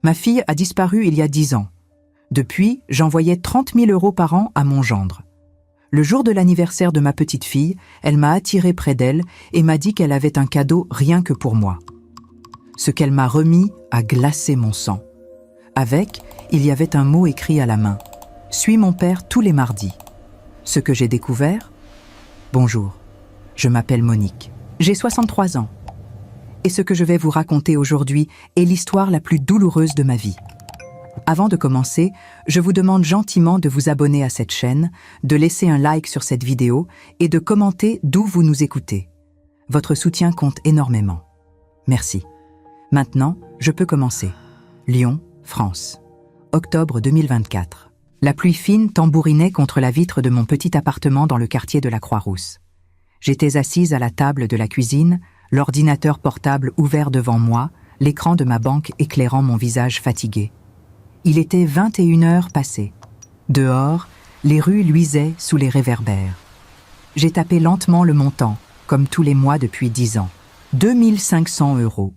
Ma fille a disparu il y a 10 ans. Depuis, j'envoyais 30 000 € par an à mon gendre. Le jour de l'anniversaire de ma petite fille, elle m'a attiré près d'elle et m'a dit qu'elle avait un cadeau rien que pour moi. Ce qu'elle m'a remis a glacé mon sang. Avec, il y avait un mot écrit à la main. « Suis mon père tous les mardis ». Ce que j'ai découvert ? Bonjour, je m'appelle Monique. J'ai 63 ans. Et ce que je vais vous raconter aujourd'hui est l'histoire la plus douloureuse de ma vie. Avant de commencer, je vous demande gentiment de vous abonner à cette chaîne, de laisser un like sur cette vidéo et de commenter d'où vous nous écoutez. Votre soutien compte énormément. Merci. Maintenant, je peux commencer. Lyon, France. Octobre 2024. La pluie fine tambourinait contre la vitre de mon petit appartement dans le quartier de la Croix-Rousse. J'étais assise à la table de la cuisine, l'ordinateur portable ouvert devant moi, l'écran de ma banque éclairant mon visage fatigué. Il était 21 heures passées. Dehors, les rues luisaient sous les réverbères. J'ai tapé lentement le montant, comme tous les mois depuis 10 ans. 2 500 €.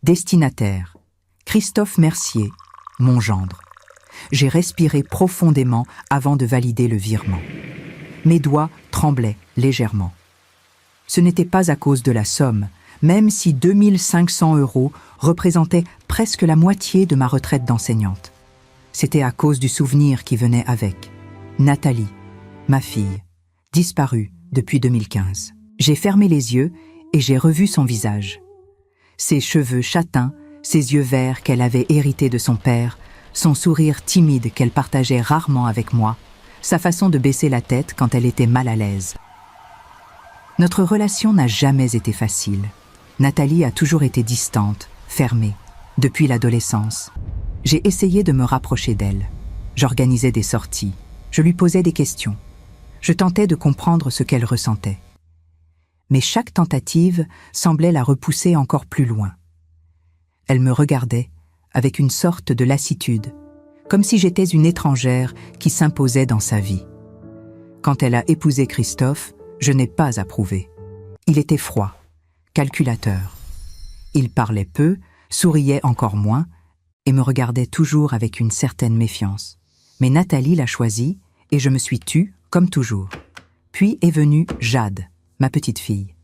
Destinataire, Christophe Mercier, mon gendre. J'ai respiré profondément avant de valider le virement. Mes doigts tremblaient légèrement. Ce n'était pas à cause de la somme, même si 2 500 € représentaient presque la moitié de ma retraite d'enseignante. C'était à cause du souvenir qui venait avec. Nathalie, ma fille, disparue depuis 2015. J'ai fermé les yeux et j'ai revu son visage. Ses cheveux châtains, ses yeux verts qu'elle avait hérités de son père, son sourire timide qu'elle partageait rarement avec moi, sa façon de baisser la tête quand elle était mal à l'aise. Notre relation n'a jamais été facile. Nathalie a toujours été distante, fermée, depuis l'adolescence. J'ai essayé de me rapprocher d'elle. J'organisais des sorties. Je lui posais des questions. Je tentais de comprendre ce qu'elle ressentait. Mais chaque tentative semblait la repousser encore plus loin. Elle me regardait avec une sorte de lassitude, comme si j'étais une étrangère qui s'imposait dans sa vie. Quand elle a épousé Christophe, je n'ai pas approuvé. Il était froid, calculateur. Il parlait peu, souriait encore moins, et me regardait toujours avec une certaine méfiance. Mais Nathalie l'a choisi, et je me suis tue, comme toujours. Puis est venue Jade, ma petite fille.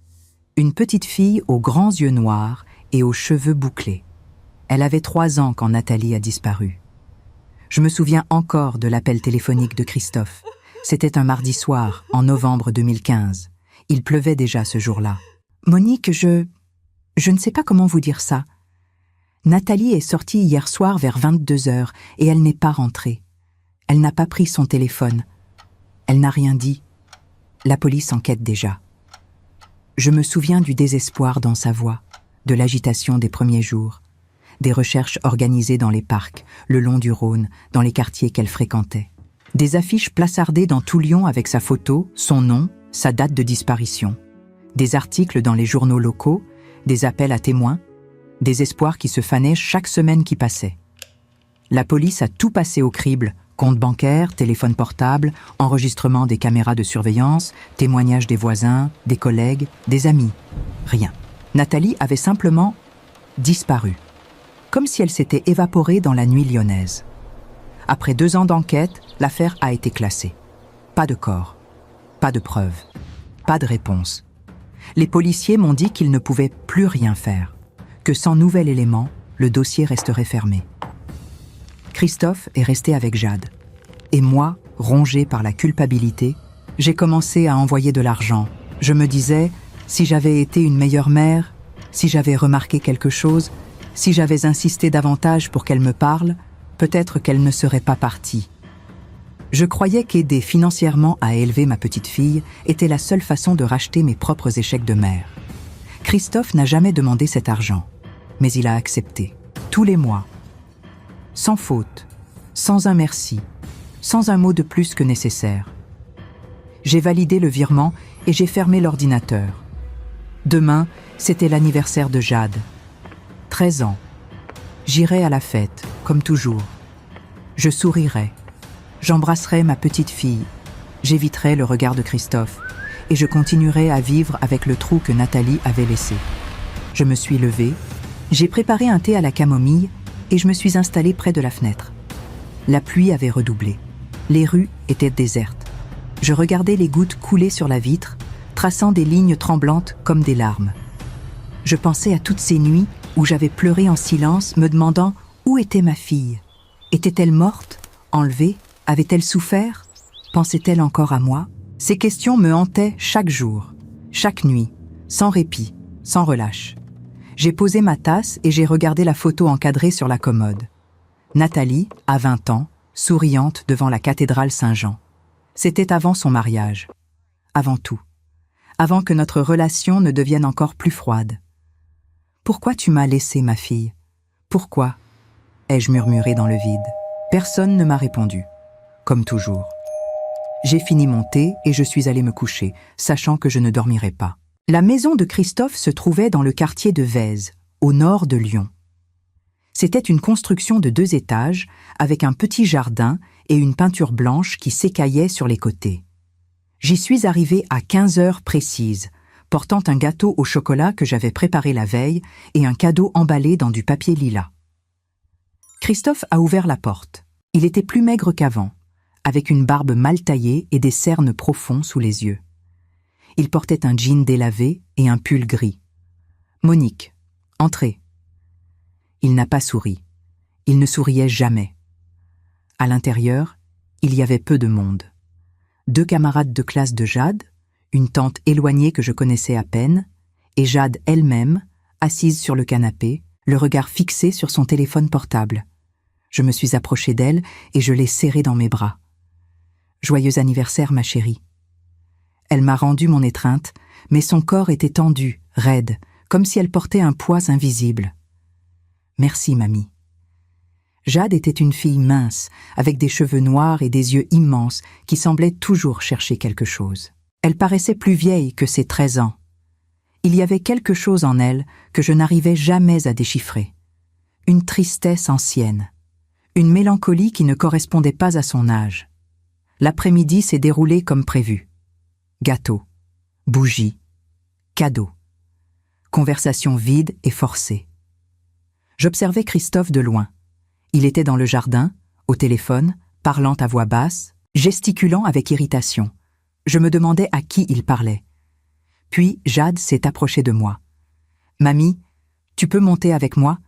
Une petite fille aux grands yeux noirs et aux cheveux bouclés. Elle avait 3 ans quand Nathalie a disparu. Je me souviens encore de l'appel téléphonique de Christophe. C'était un mardi soir, en novembre 2015. Il pleuvait déjà ce jour-là. « Monique, je ne sais pas comment vous dire ça. Nathalie est sortie hier soir vers 22 heures et elle n'est pas rentrée. Elle n'a pas pris son téléphone. Elle n'a rien dit. La police enquête déjà. » Je me souviens du désespoir dans sa voix, de l'agitation des premiers jours, des recherches organisées dans les parcs, le long du Rhône, dans les quartiers qu'elle fréquentait. Des affiches placardées dans tout Lyon avec sa photo, son nom, sa date de disparition. Des articles dans les journaux locaux, des appels à témoins, des espoirs qui se fanaient chaque semaine qui passait. La police a tout passé au crible, compte bancaire, téléphone portable, enregistrement des caméras de surveillance, témoignages des voisins, des collègues, des amis. Rien. Nathalie avait simplement disparu, comme si elle s'était évaporée dans la nuit lyonnaise. Après 2 ans d'enquête, l'affaire a été classée. Pas de corps, pas de preuves, pas de réponse. Les policiers m'ont dit qu'ils ne pouvaient plus rien faire, que sans nouvel élément, le dossier resterait fermé. Christophe est resté avec Jade. Et moi, rongée par la culpabilité, j'ai commencé à envoyer de l'argent. Je me disais, si j'avais été une meilleure mère, si j'avais remarqué quelque chose, si j'avais insisté davantage pour qu'elle me parle, peut-être qu'elle ne serait pas partie. Je croyais qu'aider financièrement à élever ma petite fille était la seule façon de racheter mes propres échecs de mère. Christophe n'a jamais demandé cet argent, mais il a accepté, tous les mois. Sans faute, sans un merci, sans un mot de plus que nécessaire. J'ai validé le virement et j'ai fermé l'ordinateur. Demain, c'était l'anniversaire de Jade. 13 ans. J'irai à la fête, comme toujours. Je sourirai. J'embrasserai ma petite fille. J'éviterai le regard de Christophe. Et je continuerai à vivre avec le trou que Nathalie avait laissé. Je me suis levée. J'ai préparé un thé à la camomille et je me suis installée près de la fenêtre. La pluie avait redoublé. Les rues étaient désertes. Je regardais les gouttes couler sur la vitre, traçant des lignes tremblantes comme des larmes. Je pensais à toutes ces nuits où j'avais pleuré en silence, me demandant où était ma fille. Était-elle morte, enlevée, avait-elle souffert? Pensait-elle encore à moi? Ces questions me hantaient chaque jour, chaque nuit, sans répit, sans relâche. J'ai posé ma tasse et j'ai regardé la photo encadrée sur la commode. Nathalie, à 20 ans, souriante devant la cathédrale Saint-Jean. C'était avant son mariage. Avant tout. Avant que notre relation ne devienne encore plus froide. « Pourquoi tu m'as laissé, ma fille? Pourquoi ?» ai-je murmuré dans le vide. Personne ne m'a répondu. Comme toujours. J'ai fini mon thé et je suis allée me coucher, sachant que je ne dormirais pas. La maison de Christophe se trouvait dans le quartier de Vèze, au nord de Lyon. C'était une construction de 2 étages, avec un petit jardin et une peinture blanche qui s'écaillait sur les côtés. J'y suis arrivée à 15 heures précises, portant un gâteau au chocolat que j'avais préparé la veille et un cadeau emballé dans du papier lilas. Christophe a ouvert la porte. Il était plus maigre qu'avant, avec une barbe mal taillée et des cernes profonds sous les yeux. Il portait un jean délavé et un pull gris. « Monique, entrez. » Il n'a pas souri. Il ne souriait jamais. À l'intérieur, il y avait peu de monde. 2 camarades de classe de Jade, une tante éloignée que je connaissais à peine, et Jade elle-même, assise sur le canapé, le regard fixé sur son téléphone portable. Je me suis approchée d'elle et je l'ai serrée dans mes bras. « Joyeux anniversaire, ma chérie. » Elle m'a rendu mon étreinte, mais son corps était tendu, raide, comme si elle portait un poids invisible. « Merci, mamie. » Jade était une fille mince, avec des cheveux noirs et des yeux immenses qui semblaient toujours chercher quelque chose. Elle paraissait plus vieille que ses 13 ans. Il y avait quelque chose en elle que je n'arrivais jamais à déchiffrer. Une tristesse ancienne, une mélancolie qui ne correspondait pas à son âge. L'après-midi s'est déroulé comme prévu. Gâteau, bougies, cadeaux. Conversation vide et forcée. J'observais Christophe de loin. Il était dans le jardin, au téléphone, parlant à voix basse, gesticulant avec irritation. Je me demandais à qui il parlait. Puis Jade s'est approchée de moi. « Mamie, tu peux monter avec moi?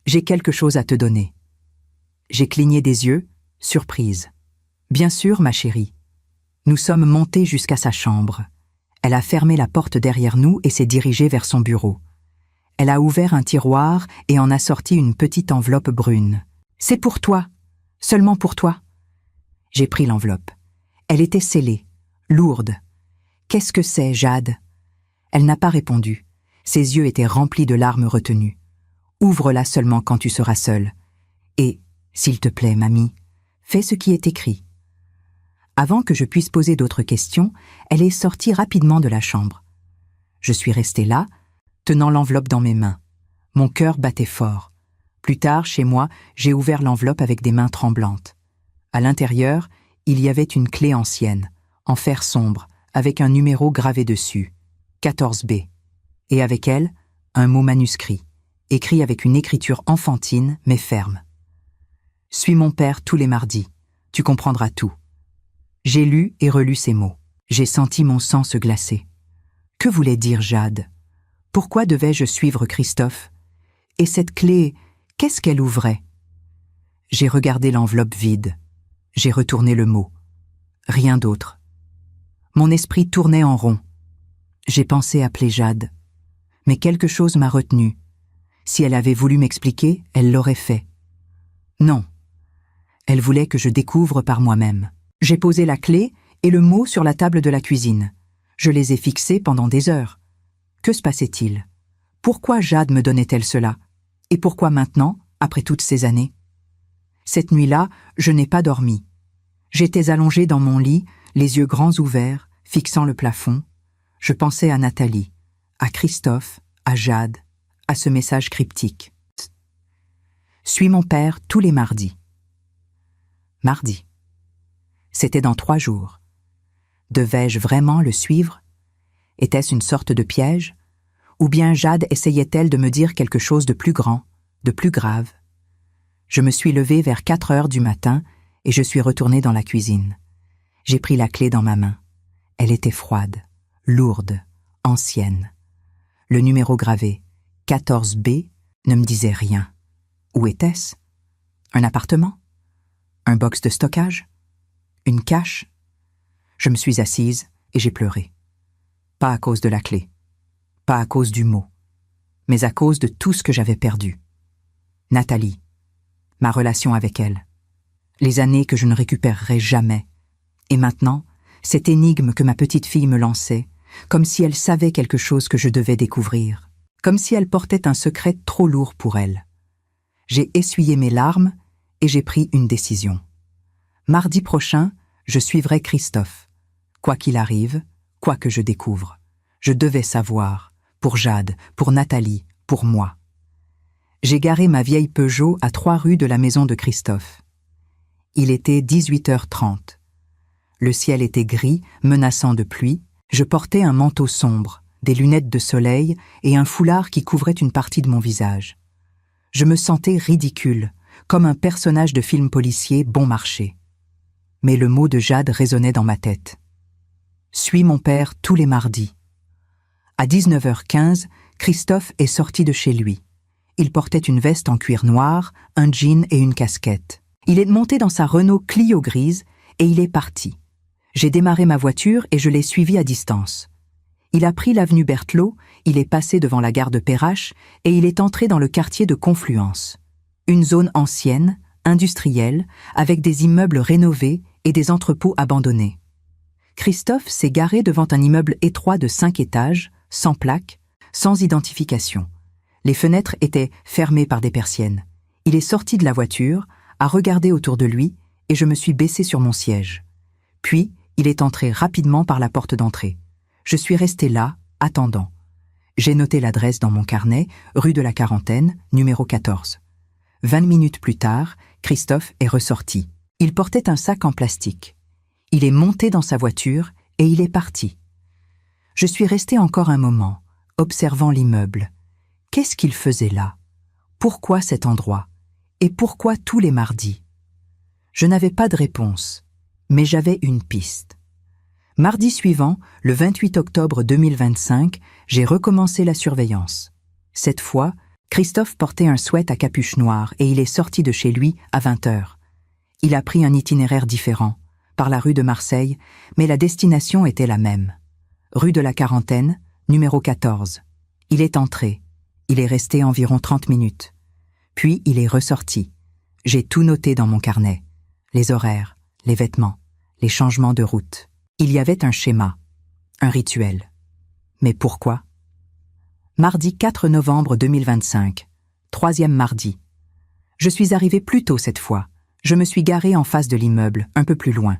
J'ai quelque chose à te donner. » J'ai cligné des yeux, surprise. « Bien sûr, ma chérie. » Nous sommes montés jusqu'à sa chambre. Elle a fermé la porte derrière nous et s'est dirigée vers son bureau. Elle a ouvert un tiroir et en a sorti une petite enveloppe brune. « C'est pour toi, seulement pour toi. » J'ai pris l'enveloppe. Elle était scellée, lourde. « Qu'est-ce que c'est, Jade ?» Elle n'a pas répondu. Ses yeux étaient remplis de larmes retenues. « Ouvre-la seulement quand tu seras seule. Et, s'il te plaît, mamie, fais ce qui est écrit. » Avant que je puisse poser d'autres questions, elle est sortie rapidement de la chambre. Je suis restée là, tenant l'enveloppe dans mes mains. Mon cœur battait fort. Plus tard, chez moi, j'ai ouvert l'enveloppe avec des mains tremblantes. À l'intérieur, il y avait une clé ancienne, en fer sombre, avec un numéro gravé dessus, 14B, et avec elle, un mot manuscrit, écrit avec une écriture enfantine mais ferme. « Suis mon père tous les mardis, tu comprendras tout. » J'ai lu et relu ces mots. J'ai senti mon sang se glacer. Que voulait dire Jade? Pourquoi devais-je suivre Christophe? Et cette clé, qu'est-ce qu'elle ouvrait? J'ai regardé l'enveloppe vide. J'ai retourné le mot. Rien d'autre. Mon esprit tournait en rond. J'ai pensé appeler Jade. Mais quelque chose m'a retenu. Si elle avait voulu m'expliquer, elle l'aurait fait. Non. Elle voulait que je découvre par moi-même. J'ai posé la clé et le mot sur la table de la cuisine. Je les ai fixés pendant des heures. Que se passait-il? Pourquoi Jade me donnait-elle cela? Et pourquoi maintenant, après toutes ces années? Cette nuit-là, je n'ai pas dormi. J'étais allongée dans mon lit, les yeux grands ouverts, fixant le plafond. Je pensais à Nathalie, à Christophe, à Jade, à ce message cryptique. Suis mon père tous les mardis. Mardi. C'était dans 3 jours. Devais-je vraiment le suivre? Était-ce une sorte de piège? Ou bien Jade essayait-elle de me dire quelque chose de plus grand, de plus grave? Je me suis levée vers 4 heures du matin et je suis retournée dans la cuisine. J'ai pris la clé dans ma main. Elle était froide, lourde, ancienne. Le numéro gravé, 14B, ne me disait rien. Où était-ce? Un appartement? Un box de stockage? Une cache? Je me suis assise et j'ai pleuré. Pas à cause de la clé, pas à cause du mot, mais à cause de tout ce que j'avais perdu. Nathalie, ma relation avec elle, les années que je ne récupérerai jamais, et maintenant, cette énigme que ma petite fille me lançait, comme si elle savait quelque chose que je devais découvrir, comme si elle portait un secret trop lourd pour elle. J'ai essuyé mes larmes et j'ai pris une décision. Mardi prochain, je suivrai Christophe. Quoi qu'il arrive, quoi que je découvre, je devais savoir, pour Jade, pour Nathalie, pour moi. J'ai garé ma vieille Peugeot à 3 rues de la maison de Christophe. Il était 18h30. Le ciel était gris, menaçant de pluie. Je portais un manteau sombre, des lunettes de soleil et un foulard qui couvrait une partie de mon visage. Je me sentais ridicule, comme un personnage de film policier bon marché. Mais le mot de Jade résonnait dans ma tête. « Suis mon père tous les mardis. » À 19h15, Christophe est sorti de chez lui. Il portait une veste en cuir noir, un jean et une casquette. Il est monté dans sa Renault Clio grise et il est parti. J'ai démarré ma voiture et je l'ai suivi à distance. Il a pris l'avenue Berthelot, il est passé devant la gare de Perrache et il est entré dans le quartier de Confluence. Une zone ancienne, industrielle, avec des immeubles rénovés et des entrepôts abandonnés. Christophe s'est garé devant un immeuble étroit de 5 étages, sans plaque, sans identification. Les fenêtres étaient fermées par des persiennes. Il est sorti de la voiture, a regardé autour de lui et je me suis baissée sur mon siège. Puis, il est entré rapidement par la porte d'entrée. Je suis restée là, attendant. J'ai noté l'adresse dans mon carnet, rue de la Quarantaine, numéro 14. 20 minutes plus tard, Christophe est ressorti. Il portait un sac en plastique. Il est monté dans sa voiture et il est parti. Je suis restée encore un moment, observant l'immeuble. Qu'est-ce qu'il faisait là? Pourquoi cet endroit? Et pourquoi tous les mardis? Je n'avais pas de réponse, mais j'avais une piste. Mardi suivant, le 28 octobre 2025, j'ai recommencé la surveillance. Cette fois, Christophe portait un sweat à capuche noire et il est sorti de chez lui à 20h. Il a pris un itinéraire différent, par la rue de Marseille, mais la destination était la même. Rue de la Quarantaine, numéro 14. Il est entré. Il est resté environ 30 minutes. Puis il est ressorti. J'ai tout noté dans mon carnet. Les horaires, les vêtements, les changements de route. Il y avait un schéma, un rituel. Mais pourquoi? Mardi 4 novembre 2025, 3e mardi. Je suis arrivée plus tôt cette fois. Je me suis garée en face de l'immeuble, un peu plus loin.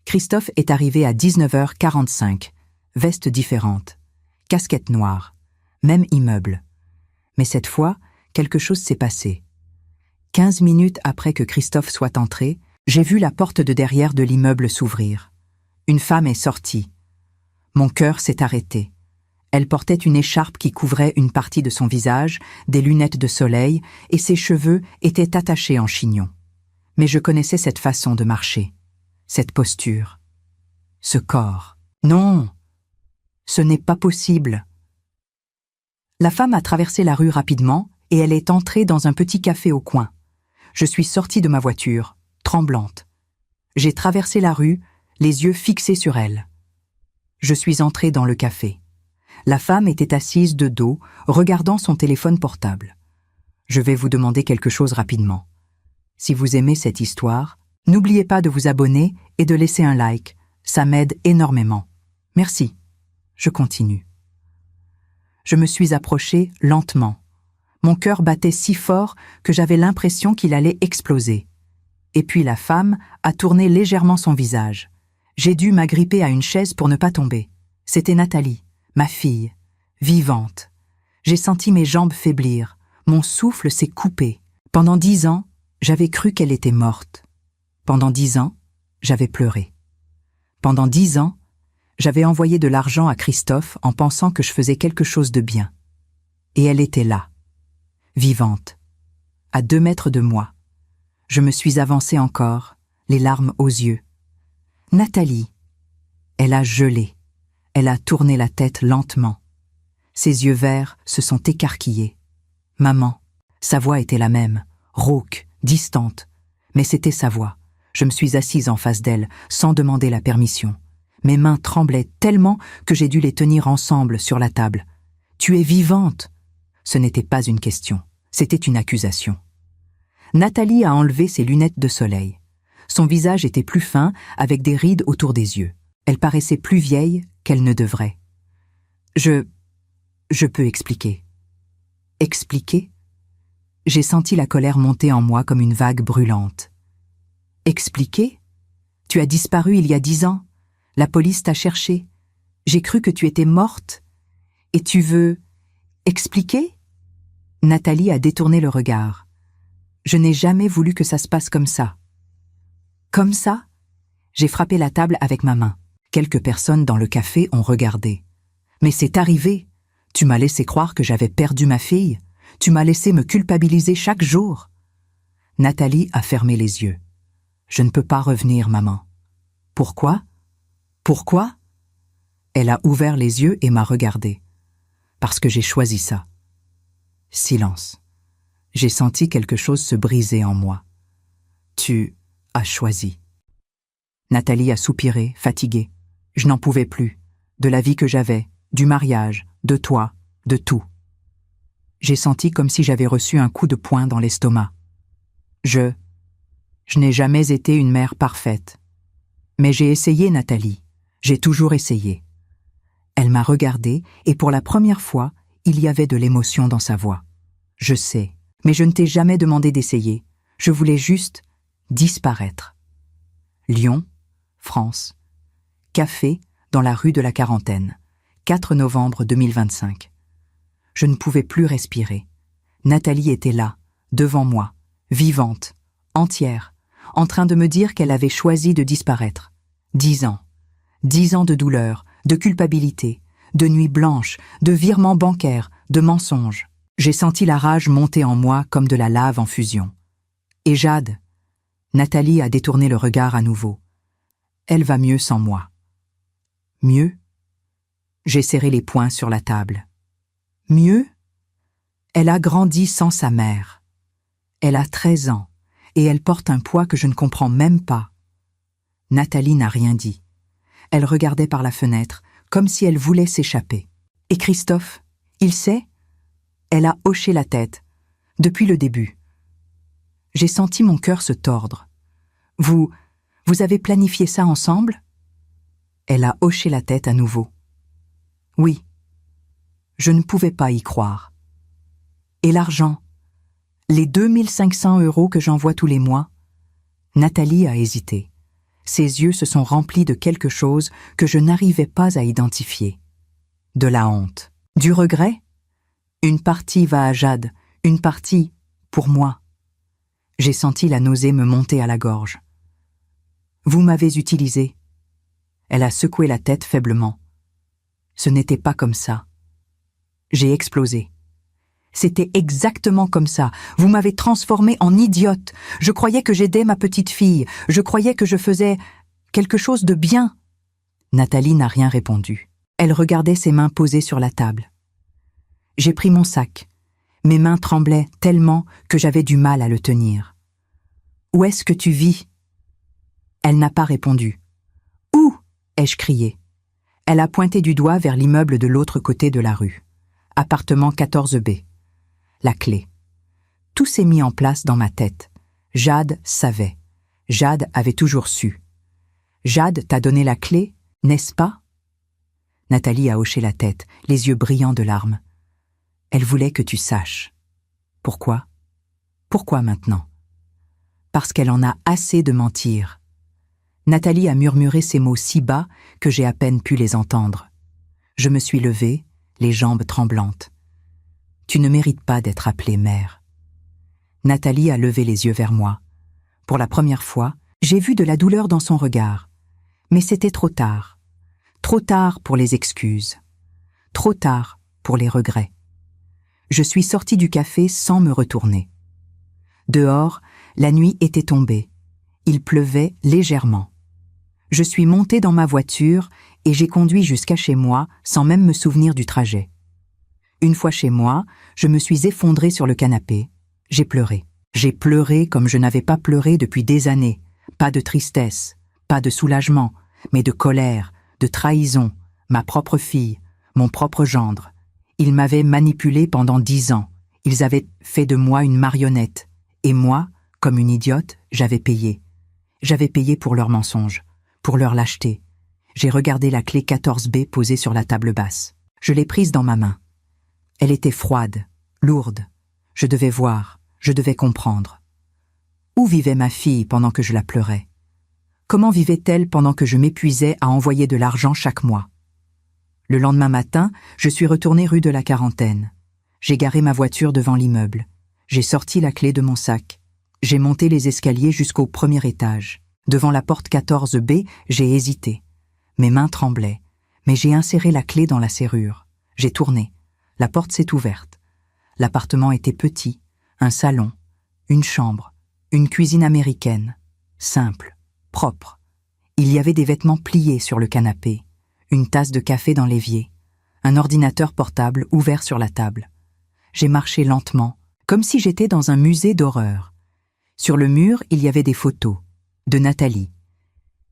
Christophe est arrivé à 19h45, veste différente, casquette noire, même immeuble. Mais cette fois, quelque chose s'est passé. 15 minutes après que Christophe soit entré, j'ai vu la porte de derrière de l'immeuble s'ouvrir. Une femme est sortie. Mon cœur s'est arrêté. Elle portait une écharpe qui couvrait une partie de son visage, des lunettes de soleil, et ses cheveux étaient attachés en chignon. Mais je connaissais cette façon de marcher, cette posture, ce corps. Non, ce n'est pas possible. La femme a traversé la rue rapidement et elle est entrée dans un petit café au coin. Je suis sortie de ma voiture, tremblante. J'ai traversé la rue, les yeux fixés sur elle. Je suis entrée dans le café. La femme était assise de dos, regardant son téléphone portable. Je vais vous demander quelque chose rapidement. Si vous aimez cette histoire, n'oubliez pas de vous abonner et de laisser un like. Ça m'aide énormément. Merci. Je continue. Je me suis approchée lentement. Mon cœur battait si fort que j'avais l'impression qu'il allait exploser. Et puis la femme a tourné légèrement son visage. J'ai dû m'agripper à une chaise pour ne pas tomber. C'était Nathalie, ma fille, vivante. J'ai senti mes jambes faiblir. Mon souffle s'est coupé. Pendant 10 ans, j'avais cru qu'elle était morte. Pendant 10 ans, j'avais pleuré. Pendant 10 ans, j'avais envoyé de l'argent à Christophe en pensant que je faisais quelque chose de bien. Et elle était là, vivante, à 2 mètres de moi. Je me suis avancée encore, les larmes aux yeux. Nathalie. Elle a gelé. Elle a tourné la tête lentement. Ses yeux verts se sont écarquillés. Maman. Sa voix était la même, rauque, distante. Mais c'était sa voix. Je me suis assise en face d'elle, sans demander la permission. Mes mains tremblaient tellement que j'ai dû les tenir ensemble sur la table. « Tu es vivante !» Ce n'était pas une question, c'était une accusation. Nathalie a enlevé ses lunettes de soleil. Son visage était plus fin, avec des rides autour des yeux. Elle paraissait plus vieille qu'elle ne devrait. Je peux expliquer. Expliquer ? J'ai senti la colère monter en moi comme une vague brûlante. Expliquer ? Tu as disparu il y a 10 ans. La police t'a cherché. J'ai cru que tu étais morte. Et tu veux expliquer ? Nathalie a détourné le regard. Je n'ai jamais voulu que ça se passe comme ça. Comme ça ? J'ai frappé la table avec ma main. Quelques personnes dans le café ont regardé. Mais c'est arrivé. Tu m'as laissé croire que j'avais perdu ma fille. Tu m'as laissé me culpabiliser chaque jour. Nathalie a fermé les yeux. Je ne peux pas revenir, maman. Pourquoi ? Pourquoi ? Elle a ouvert les yeux et m'a regardé. Parce que j'ai choisi ça. Silence. J'ai senti quelque chose se briser en moi. Tu as choisi. Nathalie a soupiré, fatiguée. Je n'en pouvais plus. De la vie que j'avais, du mariage, de toi, de tout. J'ai senti comme si j'avais reçu un coup de poing dans l'estomac. Je n'ai jamais été une mère parfaite. Mais j'ai essayé, Nathalie. J'ai toujours essayé. Elle m'a regardée et pour la première fois, il y avait de l'émotion dans sa voix. Je sais, mais je ne t'ai jamais demandé d'essayer. Je voulais juste disparaître. Lyon, France. Café dans la rue de la Quarantaine. 4 novembre 2025. Je ne pouvais plus respirer. Nathalie était là, devant moi, vivante, entière, en train de me dire qu'elle avait choisi de disparaître. 10 ans. 10 ans de douleur, de culpabilité, de nuits blanches, de virements bancaires, de mensonges. J'ai senti la rage monter en moi comme de la lave en fusion. Et Jade ? Nathalie a détourné le regard à nouveau. Elle va mieux sans moi. Mieux ? J'ai serré les poings sur la table. Mieux ? Elle a grandi sans sa mère. Elle a 13 ans et elle porte un poids que je ne comprends même pas. Nathalie n'a rien dit. Elle regardait par la fenêtre, comme si elle voulait s'échapper. Et Christophe, il sait ? Elle a hoché la tête, depuis le début. J'ai senti mon cœur se tordre. Vous avez planifié ça ensemble ? Elle a hoché la tête à nouveau. Oui. Je ne pouvais pas y croire. Et l'argent ? Les 2500 € que j'envoie tous les mois ? Nathalie a hésité. Ses yeux se sont remplis de quelque chose que je n'arrivais pas à identifier. De la honte. Du regret ? Une partie va à Jade, une partie pour moi. J'ai senti la nausée me monter à la gorge. Vous m'avez utilisé. Elle a secoué la tête faiblement. Ce n'était pas comme ça. J'ai explosé. C'était exactement comme ça. Vous m'avez transformée en idiote. Je croyais que j'aidais ma petite fille. Je croyais que je faisais quelque chose de bien. Nathalie n'a rien répondu. Elle regardait ses mains posées sur la table. J'ai pris mon sac. Mes mains tremblaient tellement que j'avais du mal à le tenir. « Où est-ce que tu vis ?» Elle n'a pas répondu. « Où ?» ai-je crié. Elle a pointé du doigt vers l'immeuble de l'autre côté de la rue. Appartement 14B. La clé. Tout s'est mis en place dans ma tête. Jade savait. Jade avait toujours su. Jade t'a donné la clé, n'est-ce pas ? Nathalie a hoché la tête, les yeux brillants de larmes. Elle voulait que tu saches. Pourquoi ? Pourquoi maintenant ? Parce qu'elle en a assez de mentir. Nathalie a murmuré ces mots si bas que j'ai à peine pu les entendre. Je me suis levée, les jambes tremblantes. Tu ne mérites pas d'être appelée mère. Nathalie a levé les yeux vers moi. Pour la première fois, j'ai vu de la douleur dans son regard. Mais c'était trop tard. Trop tard pour les excuses. Trop tard pour les regrets. Je suis sortie du café sans me retourner. Dehors, la nuit était tombée. Il pleuvait légèrement. Je suis montée dans ma voiture et j'ai conduit jusqu'à chez moi sans même me souvenir du trajet. Une fois chez moi, je me suis effondrée sur le canapé. J'ai pleuré. J'ai pleuré comme je n'avais pas pleuré depuis des années. Pas de tristesse, pas de soulagement, mais de colère, de trahison, ma propre fille, mon propre gendre. Ils m'avaient manipulée pendant 10 ans. Ils avaient fait de moi une marionnette. Et moi, comme une idiote, j'avais payé. J'avais payé pour leurs mensonges, pour leur lâcheté. J'ai regardé la clé 14B posée sur la table basse. Je l'ai prise dans ma main. Elle était froide, lourde. Je devais voir, je devais comprendre. Où vivait ma fille pendant que je la pleurais? Comment vivait-elle pendant que je m'épuisais à envoyer de l'argent chaque mois? Le lendemain matin, je suis retournée rue de la Quarantaine. J'ai garé ma voiture devant l'immeuble. J'ai sorti la clé de mon sac. J'ai monté les escaliers jusqu'au premier étage. Devant la porte 14B, j'ai hésité. Mes mains tremblaient, mais j'ai inséré la clé dans la serrure. J'ai tourné. La porte s'est ouverte. L'appartement était petit, un salon, une chambre, une cuisine américaine, simple, propre. Il y avait des vêtements pliés sur le canapé, une tasse de café dans l'évier, un ordinateur portable ouvert sur la table. J'ai marché lentement, comme si j'étais dans un musée d'horreur. Sur le mur, il y avait des photos, de Nathalie,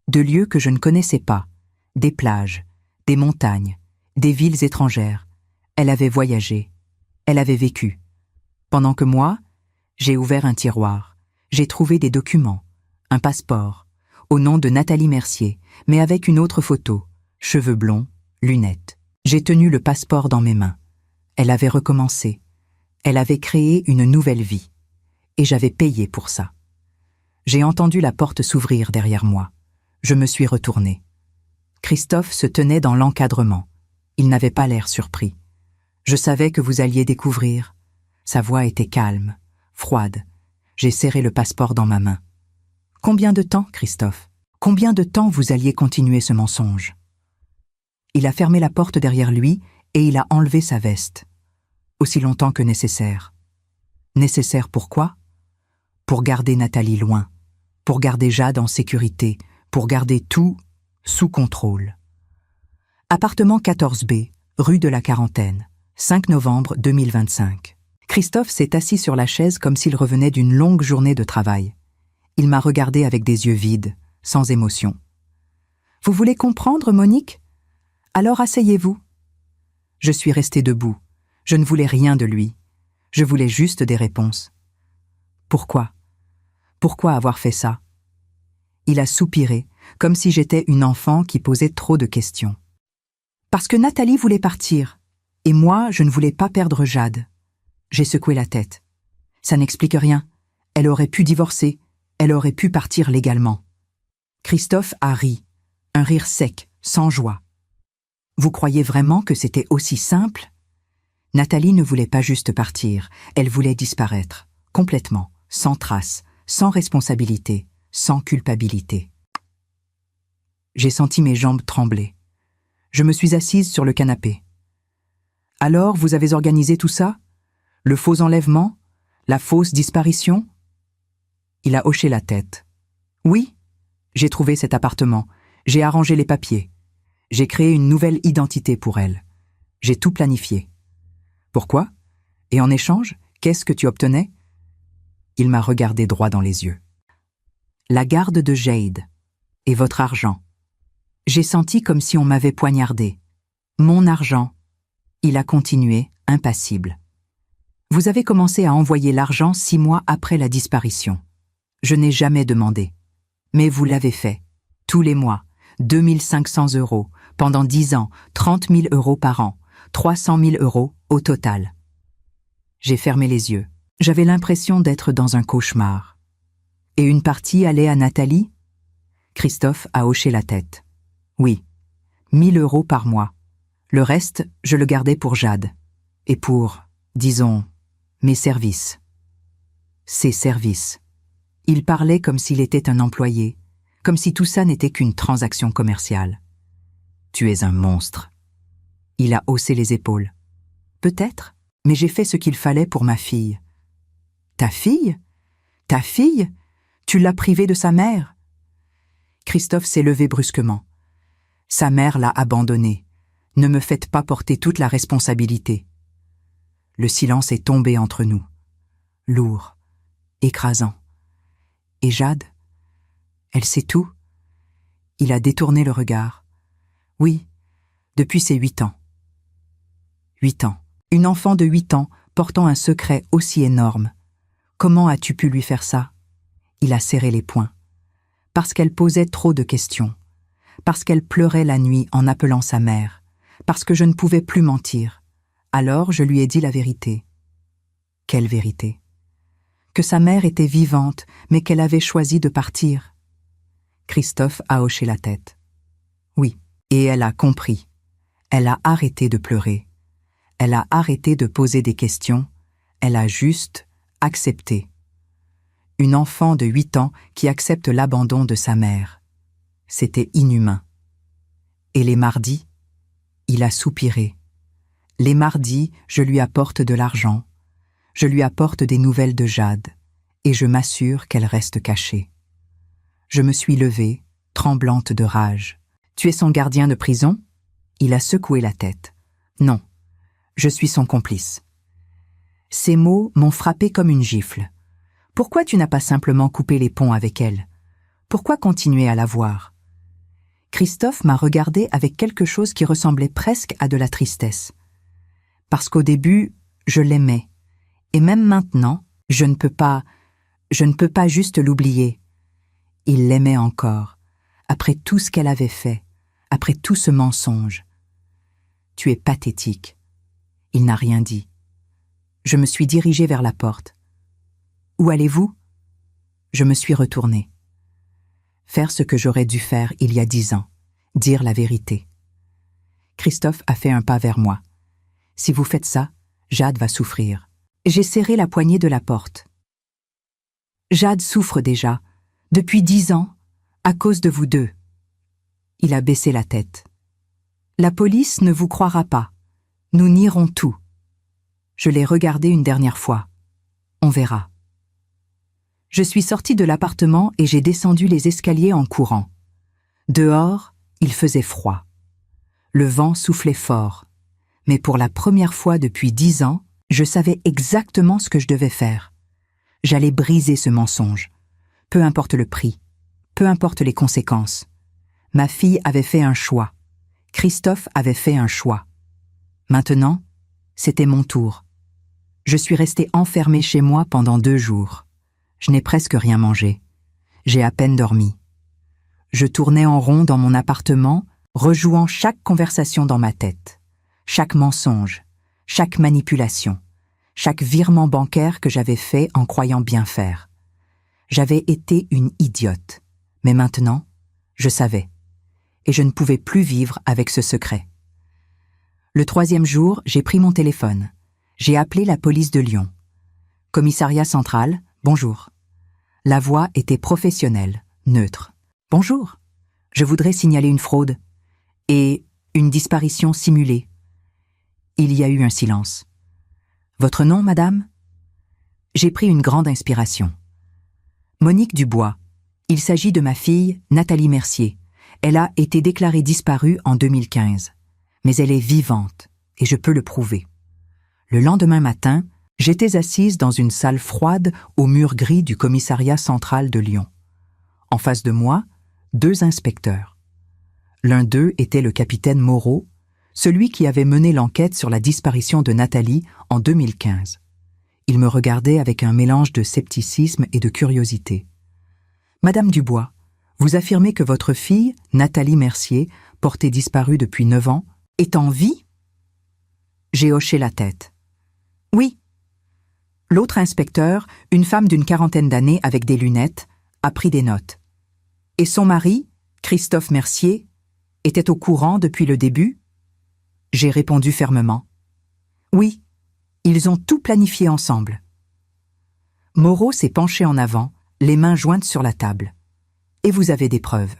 de lieux que je ne connaissais pas, des plages, des montagnes, des villes étrangères. Elle avait voyagé, elle avait vécu. Pendant que moi, j'ai ouvert un tiroir, j'ai trouvé des documents, un passeport, au nom de Nathalie Mercier, mais avec une autre photo, cheveux blonds, lunettes. J'ai tenu le passeport dans mes mains. Elle avait recommencé. Elle avait créé une nouvelle vie. Et j'avais payé pour ça. J'ai entendu la porte s'ouvrir derrière moi. Je me suis retournée. Christophe se tenait dans l'encadrement. Il n'avait pas l'air surpris. Je savais que vous alliez découvrir. Sa voix était calme, froide. J'ai serré le passeport dans ma main. Combien de temps, Christophe? Combien de temps vous alliez continuer ce mensonge? Il a fermé la porte derrière lui et il a enlevé sa veste. Aussi longtemps que nécessaire. Nécessaire pourquoi? Pour garder Nathalie loin, pour garder Jade en sécurité, pour garder tout sous contrôle. Appartement 14B, rue de la Quarantaine, 5 novembre 2025. Christophe s'est assis sur la chaise comme s'il revenait d'une longue journée de travail. Il m'a regardé avec des yeux vides, sans émotion. « Vous voulez comprendre, Monique? Alors asseyez-vous. » Je suis restée debout. Je ne voulais rien de lui. Je voulais juste des réponses. Pourquoi? Pourquoi avoir fait ça? Il a soupiré, comme si j'étais une enfant qui posait trop de questions. Parce que Nathalie voulait partir, et moi, je ne voulais pas perdre Jade. J'ai secoué la tête. Ça n'explique rien. Elle aurait pu divorcer. Elle aurait pu partir légalement. Christophe a ri, un rire sec, sans joie. Vous croyez vraiment que c'était aussi simple? Nathalie ne voulait pas juste partir, elle voulait disparaître, complètement, sans trace, sans responsabilité, sans culpabilité. J'ai senti mes jambes trembler. Je me suis assise sur le canapé. Alors, vous avez organisé tout ça? Le faux enlèvement? La fausse disparition? Il a hoché la tête. Oui, j'ai trouvé cet appartement, j'ai arrangé les papiers. J'ai créé une nouvelle identité pour elle. J'ai tout planifié. Pourquoi? Et en échange, qu'est-ce que tu obtenais? Il m'a regardé droit dans les yeux. La garde de Jade. Et votre argent. J'ai senti comme si on m'avait poignardé. Mon argent. Il a continué, impassible. Vous avez commencé à envoyer l'argent 6 mois après la disparition. Je n'ai jamais demandé. Mais vous l'avez fait. Tous les mois, 2 500 €, pendant 10 ans, 30 000 € par an, 300 000 € au total. J'ai fermé les yeux. J'avais l'impression d'être dans un cauchemar. Et une partie allait à Nathalie? Christophe a hoché la tête. Oui, 1 000 € par mois. Le reste, je le gardais pour Jade. Et pour, disons, mes services. Ses services. Il parlait comme s'il était un employé, comme si tout ça n'était qu'une transaction commerciale. Tu es un monstre. Il a haussé les épaules. Peut-être, mais j'ai fait ce qu'il fallait pour ma fille. Ta fille? Ta fille? Tu l'as privée de sa mère? Christophe s'est levé brusquement. Sa mère l'a abandonnée. Ne me faites pas porter toute la responsabilité. Le silence est tombé entre nous. Lourd, écrasant. Et Jade? Elle sait tout? Il a détourné le regard. Oui, depuis ses 8 ans. 8 ans. Une enfant de 8 ans portant un secret aussi énorme. Comment as-tu pu lui faire ça? Il a serré les poings. Parce qu'elle posait trop de questions. Parce qu'elle pleurait la nuit en appelant sa mère. Parce que je ne pouvais plus mentir. Alors je lui ai dit la vérité. Quelle vérité? Que sa mère était vivante, mais qu'elle avait choisi de partir. Christophe a hoché la tête. Oui, et elle a compris. Elle a arrêté de pleurer. Elle a arrêté de poser des questions. Elle a juste accepté. Une enfant de 8 ans qui accepte l'abandon de sa mère. C'était inhumain. Et les mardis, il a soupiré. Les mardis, je lui apporte de l'argent. Je lui apporte des nouvelles de Jade. Et je m'assure qu'elle reste cachée. Je me suis levée, tremblante de rage. Tu es son gardien de prison? Il a secoué la tête. Non, je suis son complice. Ces mots m'ont frappé comme une gifle. Pourquoi tu n'as pas simplement coupé les ponts avec elle? Pourquoi continuer à la voir? Christophe m'a regardé avec quelque chose qui ressemblait presque à de la tristesse. Parce qu'au début, je l'aimais. Et même maintenant, je ne peux pas juste l'oublier. Il l'aimait encore, après tout ce qu'elle avait fait, après tout ce mensonge. Tu es pathétique. Il n'a rien dit. Je me suis dirigée vers la porte. Où allez-vous? Je me suis retournée. Faire ce que j'aurais dû faire il y a 10 ans, dire la vérité. Christophe a fait un pas vers moi. Si vous faites ça, Jade va souffrir. J'ai serré la poignée de la porte. Jade souffre déjà, depuis 10 ans, à cause de vous deux. Il a baissé la tête. La police ne vous croira pas. Nous nierons tout. Je l'ai regardé une dernière fois. On verra. Je suis sortie de l'appartement et j'ai descendu les escaliers en courant. Dehors, il faisait froid. Le vent soufflait fort. Mais pour la première fois depuis 10 ans, je savais exactement ce que je devais faire. J'allais briser ce mensonge. Peu importe le prix. Peu importe les conséquences. Ma fille avait fait un choix. Christophe avait fait un choix. Maintenant, c'était mon tour. Je suis restée enfermée chez moi pendant 2 jours. Je n'ai presque rien mangé. J'ai à peine dormi. Je tournais en rond dans mon appartement, rejouant chaque conversation dans ma tête, chaque mensonge, chaque manipulation, chaque virement bancaire que j'avais fait en croyant bien faire. J'avais été une idiote, mais maintenant, je savais. Et je ne pouvais plus vivre avec ce secret. Le 3e jour, j'ai pris mon téléphone. J'ai appelé la police de Lyon. Commissariat central, bonjour. La voix était professionnelle, neutre. Bonjour, je voudrais signaler une fraude et une disparition simulée. Il y a eu un silence. Votre nom, madame? J'ai pris une grande inspiration. Monique Dubois. Il s'agit de ma fille, Nathalie Mercier. Elle a été déclarée disparue en 2015. Mais elle est vivante, et je peux le prouver. Le lendemain matin, j'étais assise dans une salle froide aux murs gris du commissariat central de Lyon. En face de moi, 2 inspecteurs. L'un d'eux était le capitaine Moreau, celui qui avait mené l'enquête sur la disparition de Nathalie en 2015. Il me regardait avec un mélange de scepticisme et de curiosité. « Madame Dubois, vous affirmez que votre fille, Nathalie Mercier, portée disparue depuis 9 ans, est en vie ?» J'ai hoché la tête. « Oui. » L'autre inspecteur, une femme d'une 40aine d'années avec des lunettes, a pris des notes. « Et son mari, Christophe Mercier, était au courant depuis le début ?» J'ai répondu fermement. « Oui, ils ont tout planifié ensemble. » Moreau s'est penché en avant, les mains jointes sur la table. « Et vous avez des preuves. »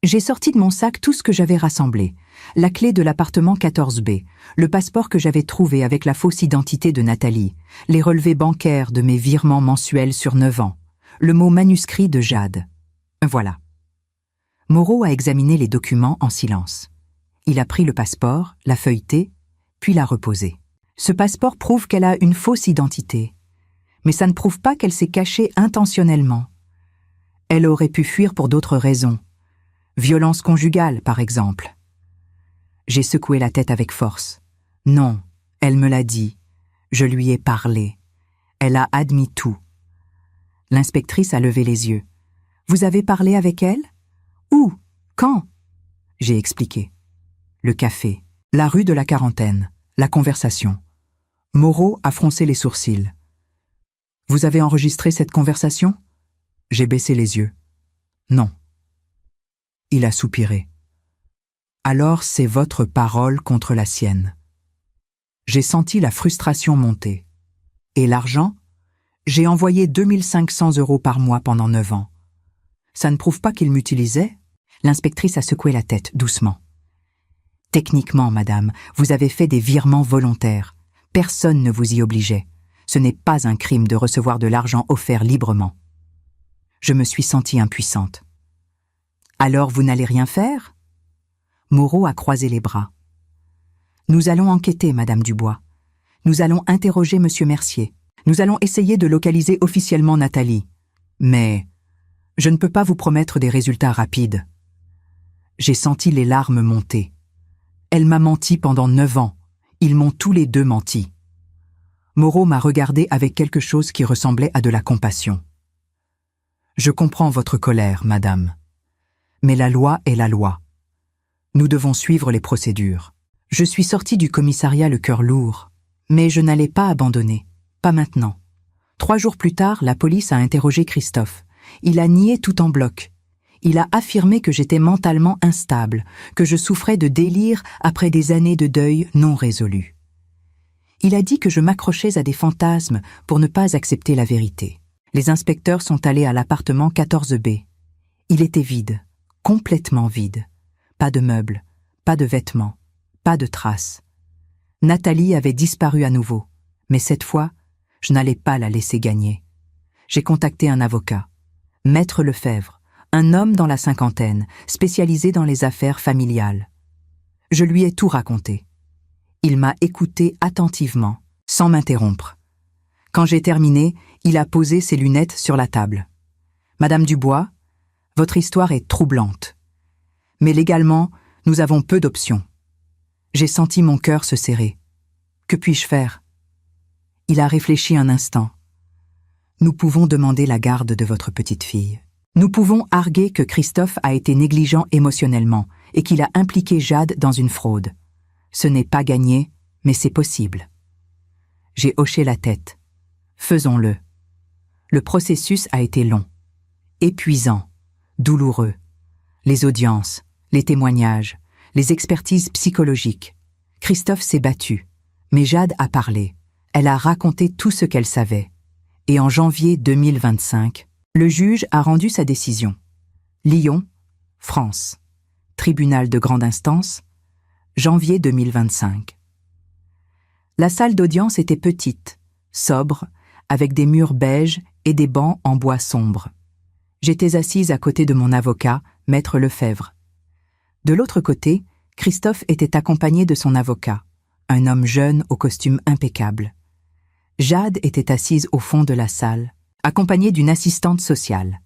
J'ai sorti de mon sac tout ce que j'avais rassemblé. La clé de l'appartement 14B, le passeport que j'avais trouvé avec la fausse identité de Nathalie, les relevés bancaires de mes virements mensuels sur 9 ans, le mot manuscrit de Jade. Voilà. Moreau a examiné les documents en silence. Il a pris le passeport, l'a feuilleté, puis l'a reposé. Ce passeport prouve qu'elle a une fausse identité. Mais ça ne prouve pas qu'elle s'est cachée intentionnellement. Elle aurait pu fuir pour d'autres raisons. Violence conjugale, par exemple. J'ai secoué la tête avec force. Non, elle me l'a dit. Je lui ai parlé. Elle a admis tout. L'inspectrice a levé les yeux. Vous avez parlé avec elle? Où? Quand? J'ai expliqué. Le café, la rue de la Quarantaine, la conversation. Moreau a froncé les sourcils. Vous avez enregistré cette conversation? J'ai baissé les yeux. Non. Il a soupiré. Alors c'est votre parole contre la sienne. J'ai senti la frustration monter. Et l'argent? J'ai envoyé 2500 € par mois pendant 9 ans. Ça ne prouve pas qu'il m'utilisait? L'inspectrice a secoué la tête, doucement. Techniquement, madame, vous avez fait des virements volontaires. Personne ne vous y obligeait. Ce n'est pas un crime de recevoir de l'argent offert librement. Je me suis sentie impuissante. Alors vous n'allez rien faire? Moreau a croisé les bras. Nous allons enquêter, madame Dubois. Nous allons interroger monsieur Mercier. Nous allons essayer de localiser officiellement Nathalie. Mais je ne peux pas vous promettre des résultats rapides. J'ai senti les larmes monter. Elle m'a menti pendant 9 ans. Ils m'ont tous les deux menti. Moreau m'a regardé avec quelque chose qui ressemblait à de la compassion. Je comprends votre colère, madame. Mais la loi est la loi. Nous devons suivre les procédures. Je suis sortie du commissariat le cœur lourd, mais je n'allais pas abandonner. Pas maintenant. 3 jours plus tard, la police a interrogé Christophe. Il a nié tout en bloc. Il a affirmé que j'étais mentalement instable, que je souffrais de délire après des années de deuil non résolu. Il a dit que je m'accrochais à des fantasmes pour ne pas accepter la vérité. Les inspecteurs sont allés à l'appartement 14B. Il était vide, complètement vide. Pas de meubles, pas de vêtements, pas de traces. Nathalie avait disparu à nouveau, mais cette fois, je n'allais pas la laisser gagner. J'ai contacté un avocat, Maître Lefebvre, un homme dans la cinquantaine, spécialisé dans les affaires familiales. Je lui ai tout raconté. Il m'a écouté attentivement, sans m'interrompre. Quand j'ai terminé, il a posé ses lunettes sur la table. « Madame Dubois, votre histoire est troublante. Mais légalement, nous avons peu d'options. » J'ai senti mon cœur se serrer. « Que puis-je faire ?» Il a réfléchi un instant. « Nous pouvons demander la garde de votre petite fille. Nous pouvons arguer que Christophe a été négligent émotionnellement et qu'il a impliqué Jade dans une fraude. Ce n'est pas gagné, mais c'est possible. » J'ai hoché la tête. Faisons-le. Le processus a été long, épuisant, douloureux. Les audiences, les témoignages, les expertises psychologiques. Christophe s'est battu, mais Jade a parlé. Elle a raconté tout ce qu'elle savait. Et en janvier 2025, le juge a rendu sa décision. Lyon, France. Tribunal de grande instance, janvier 2025. La salle d'audience était petite, sobre, avec des murs beiges et des bancs en bois sombre. J'étais assise à côté de mon avocat, Maître Lefebvre. De l'autre côté, Christophe était accompagné de son avocat, un homme jeune au costume impeccable. Jade était assise au fond de la salle, accompagnée d'une assistante sociale.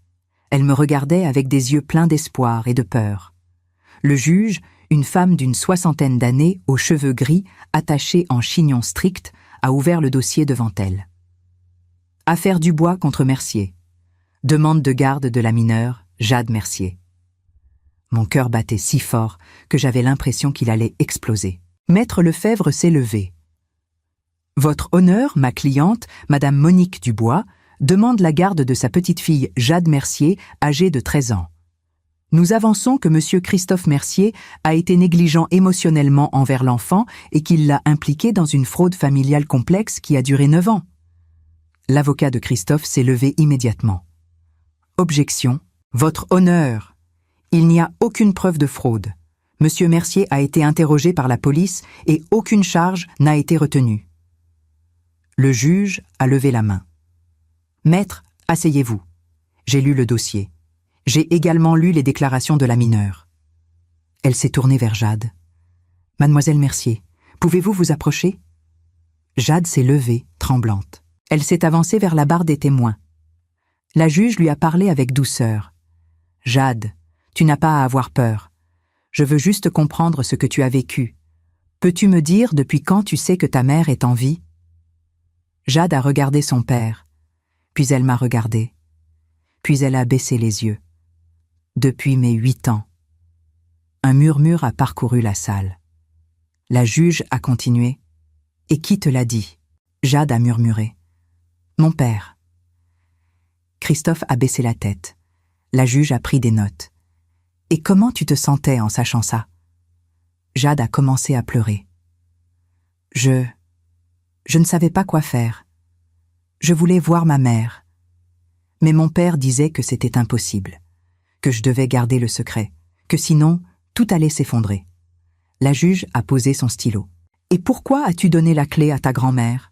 Elle me regardait avec des yeux pleins d'espoir et de peur. Le juge, une femme d'une 60aine d'années, aux cheveux gris, attachés en chignon strict, a ouvert le dossier devant elle. Affaire Dubois contre Mercier. Demande de garde de la mineure, Jade Mercier. Mon cœur battait si fort que j'avais l'impression qu'il allait exploser. Maître Lefebvre s'est levé. « Votre honneur, ma cliente, Madame Monique Dubois, demande la garde de sa petite-fille Jade Mercier, âgée de 13 ans. Nous avançons que Monsieur Christophe Mercier a été négligent émotionnellement envers l'enfant et qu'il l'a impliqué dans une fraude familiale complexe qui a duré 9 ans. » L'avocat de Christophe s'est levé immédiatement. « Objection. Votre honneur. Il n'y a aucune preuve de fraude. Monsieur Mercier a été interrogé par la police et aucune charge n'a été retenue. » Le juge a levé la main. « Maître, asseyez-vous. J'ai lu le dossier. J'ai également lu les déclarations de la mineure. Elle s'est tournée vers Jade. « Mademoiselle Mercier, pouvez-vous vous approcher ?» Jade s'est levée, tremblante. Elle s'est avancée vers la barre des témoins. La juge lui a parlé avec douceur. « Jade, tu n'as pas à avoir peur. Je veux juste comprendre ce que tu as vécu. Peux-tu me dire depuis quand tu sais que ta mère est en vie ?» Jade a regardé son père, puis elle m'a regardé, puis elle a baissé les yeux. « Depuis mes 8 ans. » Un murmure a parcouru la salle. La juge a continué. « Et qui te l'a dit ?» Jade a murmuré. « Mon père. » Christophe a baissé la tête. La juge a pris des notes. « Et comment tu te sentais en sachant ça ?» Jade a commencé à pleurer. Je ne savais pas quoi faire. Je voulais voir ma mère. Mais mon père disait que c'était impossible, que je devais garder le secret, que sinon, tout allait s'effondrer. La juge a posé son stylo. « Et pourquoi as-tu donné la clé à ta grand-mère »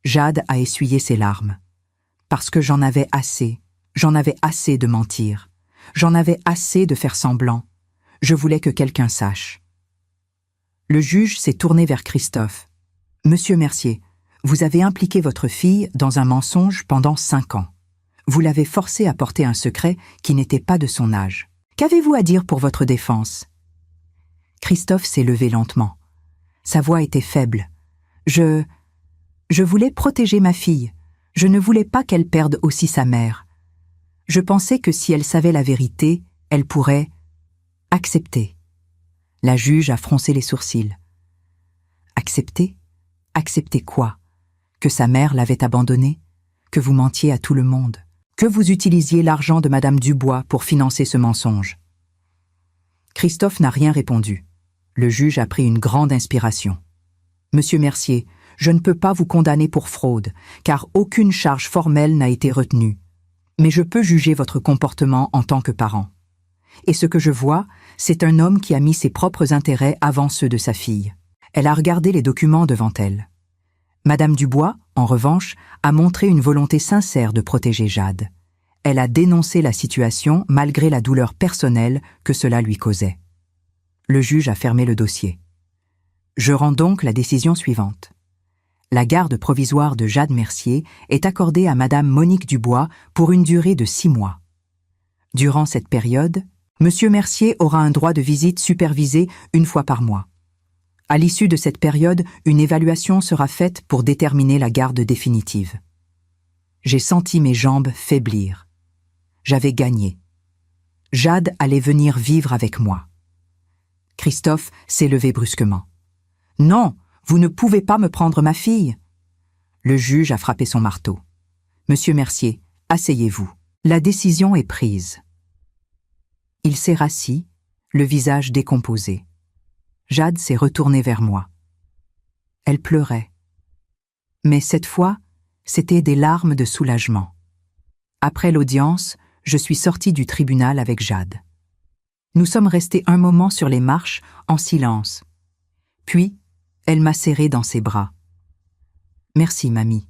Jade a essuyé ses larmes. « Parce que j'en avais assez de mentir. J'en avais assez de faire semblant. Je voulais que quelqu'un sache. » Le juge s'est tourné vers Christophe. « Monsieur Mercier, vous avez impliqué votre fille dans un mensonge pendant 5 ans. Vous l'avez forcée à porter un secret qui n'était pas de son âge. Qu'avez-vous à dire pour votre défense ?» Christophe s'est levé lentement. Sa voix était faible. Je voulais protéger ma fille. Je ne voulais pas qu'elle perde aussi sa mère. Je pensais que si elle savait la vérité, elle pourrait accepter. » La juge a froncé les sourcils. « Accepter ? Accepter quoi ? Que sa mère l'avait abandonnée ? Que vous mentiez à tout le monde ? Que vous utilisiez l'argent de Madame Dubois pour financer ce mensonge ?» Christophe n'a rien répondu. Le juge a pris une grande inspiration. « Monsieur Mercier, je ne peux pas vous condamner pour fraude, car aucune charge formelle n'a été retenue. Mais je peux juger votre comportement en tant que parent. Et ce que je vois, c'est un homme qui a mis ses propres intérêts avant ceux de sa fille. » Elle a regardé les documents devant elle. Madame Dubois, en revanche, a montré une volonté sincère de protéger Jade. Elle a dénoncé la situation malgré la douleur personnelle que cela lui causait. Le juge a fermé le dossier. Je rends donc la décision suivante. La garde provisoire de Jade Mercier est accordée à Madame Monique Dubois pour une durée de 6 mois. Durant cette période, Monsieur Mercier aura un droit de visite supervisé 1 fois par mois. À l'issue de cette période, une évaluation sera faite pour déterminer la garde définitive. J'ai senti mes jambes faiblir. J'avais gagné. Jade allait venir vivre avec moi. Christophe s'est levé brusquement. « Non, vous ne pouvez pas me prendre ma fille !» Le juge a frappé son marteau. « Monsieur Mercier, asseyez-vous. La décision est prise. » Il s'est rassis, le visage décomposé. Jade s'est retournée vers moi. Elle pleurait. Mais cette fois, c'était des larmes de soulagement. Après l'audience, je suis sortie du tribunal avec Jade. Nous sommes restés un moment sur les marches, en silence. Puis, elle m'a serrée dans ses bras. « Merci, mamie. »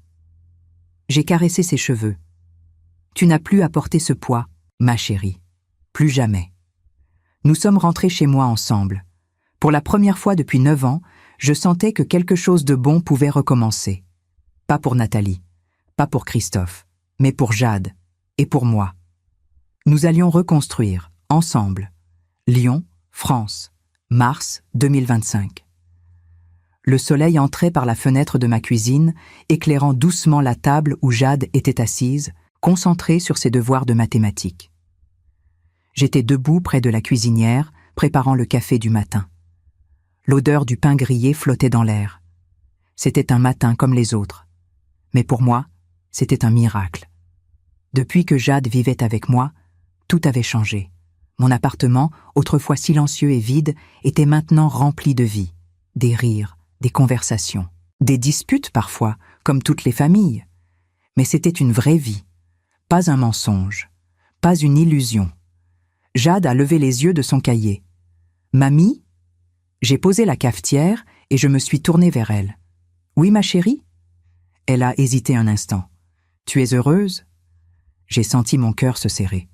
J'ai caressé ses cheveux. « Tu n'as plus à porter ce poids, ma chérie. Plus jamais. » Nous sommes rentrés chez moi ensemble. Pour la première fois depuis 9 ans, je sentais que quelque chose de bon pouvait recommencer. Pas pour Nathalie, pas pour Christophe, mais pour Jade et pour moi. Nous allions reconstruire, ensemble, Lyon, France, mars 2025. Le soleil entrait par la fenêtre de ma cuisine, éclairant doucement la table où Jade était assise, concentrée sur ses devoirs de mathématiques. J'étais debout près de la cuisinière, préparant le café du matin. L'odeur du pain grillé flottait dans l'air. C'était un matin comme les autres. Mais pour moi, c'était un miracle. Depuis que Jade vivait avec moi, tout avait changé. Mon appartement, autrefois silencieux et vide, était maintenant rempli de vie, des rires, des conversations, des disputes parfois, comme toutes les familles. Mais c'était une vraie vie, pas un mensonge, pas une illusion. Jade a levé les yeux de son cahier. « Mamie ?» J'ai posé la cafetière et je me suis tournée vers elle. « Oui, ma chérie ?» Elle a hésité un instant. « Tu es heureuse ?» J'ai senti mon cœur se serrer.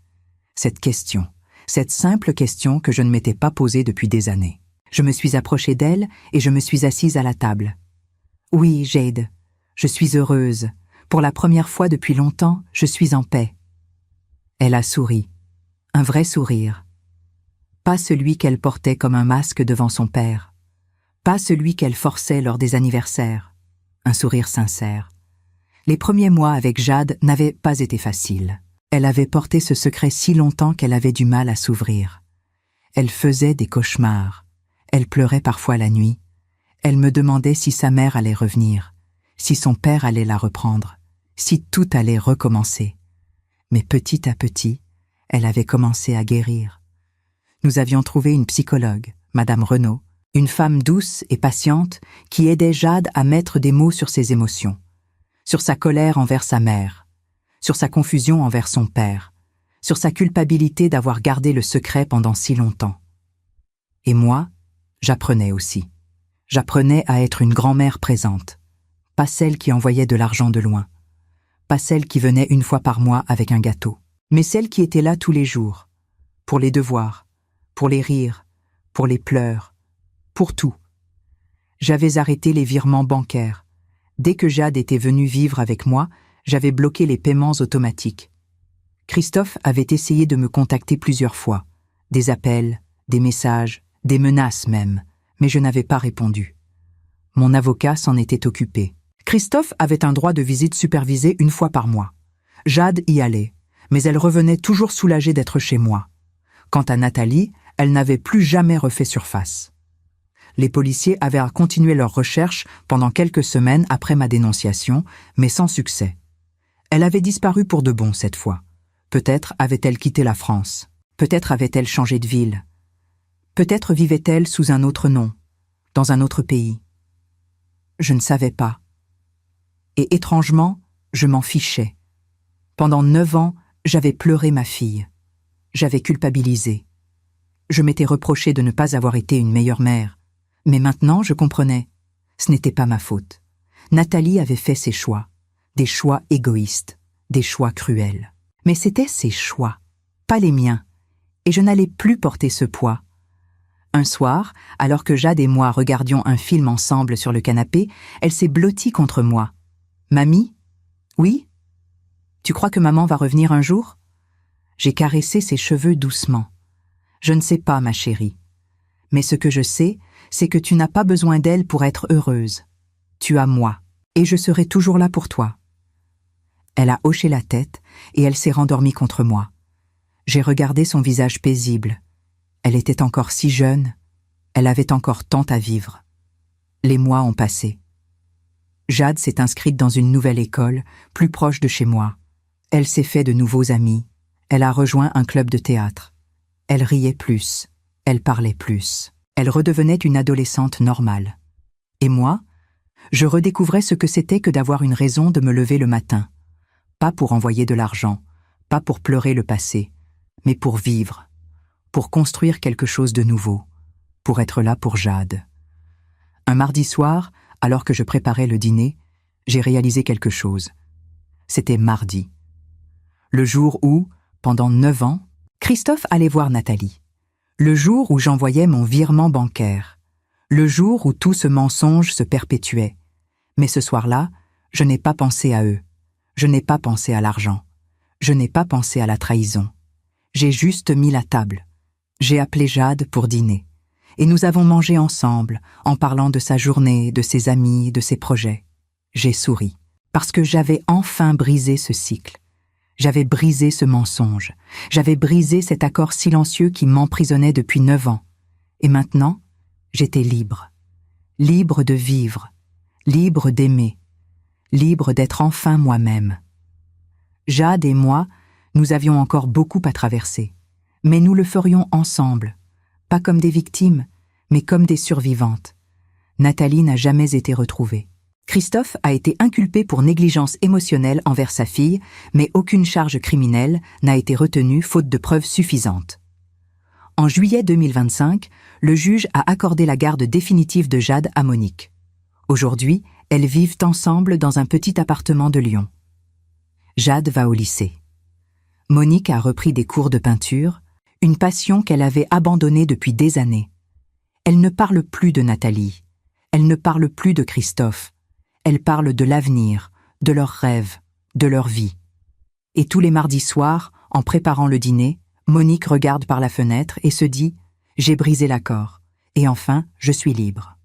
Cette question, cette simple question que je ne m'étais pas posée depuis des années. Je me suis approchée d'elle et je me suis assise à la table. « Oui, Jade, je suis heureuse. Pour la première fois depuis longtemps, je suis en paix. » Elle a souri. Un vrai sourire. Pas celui qu'elle portait comme un masque devant son père. Pas celui qu'elle forçait lors des anniversaires. Un sourire sincère. Les premiers mois avec Jade n'avaient pas été faciles. Elle avait porté ce secret si longtemps qu'elle avait du mal à s'ouvrir. Elle faisait des cauchemars. Elle pleurait parfois la nuit. Elle me demandait si sa mère allait revenir, si son père allait la reprendre, si tout allait recommencer. Mais petit à petit, elle avait commencé à guérir. Nous avions trouvé une psychologue, Madame Renaud, une femme douce et patiente qui aidait Jade à mettre des mots sur ses émotions, sur sa colère envers sa mère, sur sa confusion envers son père, sur sa culpabilité d'avoir gardé le secret pendant si longtemps. Et moi, j'apprenais aussi. J'apprenais à être une grand-mère présente, pas celle qui envoyait de l'argent de loin, pas celle qui venait une fois par mois avec un gâteau, mais celle qui était là tous les jours, pour les devoirs, pour les rires, pour les pleurs, pour tout. J'avais arrêté les virements bancaires. Dès que Jade était venue vivre avec moi, j'avais bloqué les paiements automatiques. Christophe avait essayé de me contacter plusieurs fois, des appels, des messages, des menaces même, mais je n'avais pas répondu. Mon avocat s'en était occupé. Christophe avait un droit de visite supervisé une fois par mois. Jade y allait, mais elle revenait toujours soulagée d'être chez moi. Quant à Nathalie, elle n'avait plus jamais refait surface. Les policiers avaient continué leurs recherches pendant quelques semaines après ma dénonciation, mais sans succès. Elle avait disparu pour de bon cette fois. Peut-être avait-elle quitté la France. Peut-être avait-elle changé de ville. Peut-être vivait-elle sous un autre nom, dans un autre pays. Je ne savais pas. Et étrangement, je m'en fichais. Pendant 9 ans, j'avais pleuré ma fille. J'avais culpabilisé. Je m'étais reproché de ne pas avoir été une meilleure mère. Mais maintenant, je comprenais. Ce n'était pas ma faute. Nathalie avait fait ses choix. Des choix égoïstes, des choix cruels. Mais c'étaient ses choix, pas les miens. Et je n'allais plus porter ce poids. Un soir, alors que Jade et moi regardions un film ensemble sur le canapé, elle s'est blottie contre moi. « Mamie ? Oui ? Tu crois que maman va revenir un jour ?» J'ai caressé ses cheveux doucement. « Je ne sais pas, ma chérie. Mais ce que je sais, c'est que tu n'as pas besoin d'elle pour être heureuse. Tu as moi, et je serai toujours là pour toi. » Elle a hoché la tête et elle s'est rendormie contre moi. J'ai regardé son visage paisible. Elle était encore si jeune, elle avait encore tant à vivre. Les mois ont passé. Jade s'est inscrite dans une nouvelle école, plus proche de chez moi. Elle s'est fait de nouveaux amis. Elle a rejoint un club de théâtre. Elle riait plus, elle parlait plus. Elle redevenait une adolescente normale. Et moi, je redécouvrais ce que c'était que d'avoir une raison de me lever le matin. Pas pour envoyer de l'argent, pas pour pleurer le passé, mais pour vivre, pour construire quelque chose de nouveau, pour être là pour Jade. Un mardi soir, alors que je préparais le dîner, j'ai réalisé quelque chose. C'était mardi. Le jour où, pendant 9 ans, Christophe allait voir Nathalie. Le jour où j'envoyais mon virement bancaire. Le jour où tout ce mensonge se perpétuait. Mais ce soir-là, je n'ai pas pensé à eux. Je n'ai pas pensé à l'argent. Je n'ai pas pensé à la trahison. J'ai juste mis la table. J'ai appelé Jade pour dîner. Et nous avons mangé ensemble, en parlant de sa journée, de ses amis, de ses projets. J'ai souri, parce que j'avais enfin brisé ce cycle. J'avais brisé ce mensonge. J'avais brisé cet accord silencieux qui m'emprisonnait depuis 9 ans. Et maintenant, j'étais libre. Libre de vivre. Libre d'aimer. Libre d'être enfin moi-même. Jade et moi, nous avions encore beaucoup à traverser. Mais nous le ferions ensemble. Pas comme des victimes, mais comme des survivantes. Nathalie n'a jamais été retrouvée. Christophe a été inculpé pour négligence émotionnelle envers sa fille, mais aucune charge criminelle n'a été retenue faute de preuves suffisantes. En juillet 2025, le juge a accordé la garde définitive de Jade à Monique. Aujourd'hui, elles vivent ensemble dans un petit appartement de Lyon. Jade va au lycée. Monique a repris des cours de peinture, une passion qu'elle avait abandonnée depuis des années. Elle ne parle plus de Nathalie, elle ne parle plus de Christophe, elle parle de l'avenir, de leurs rêves, de leur vie. Et tous les mardis soirs, en préparant le dîner, Monique regarde par la fenêtre et se dit « J'ai brisé l'accord, et enfin, je suis libre ».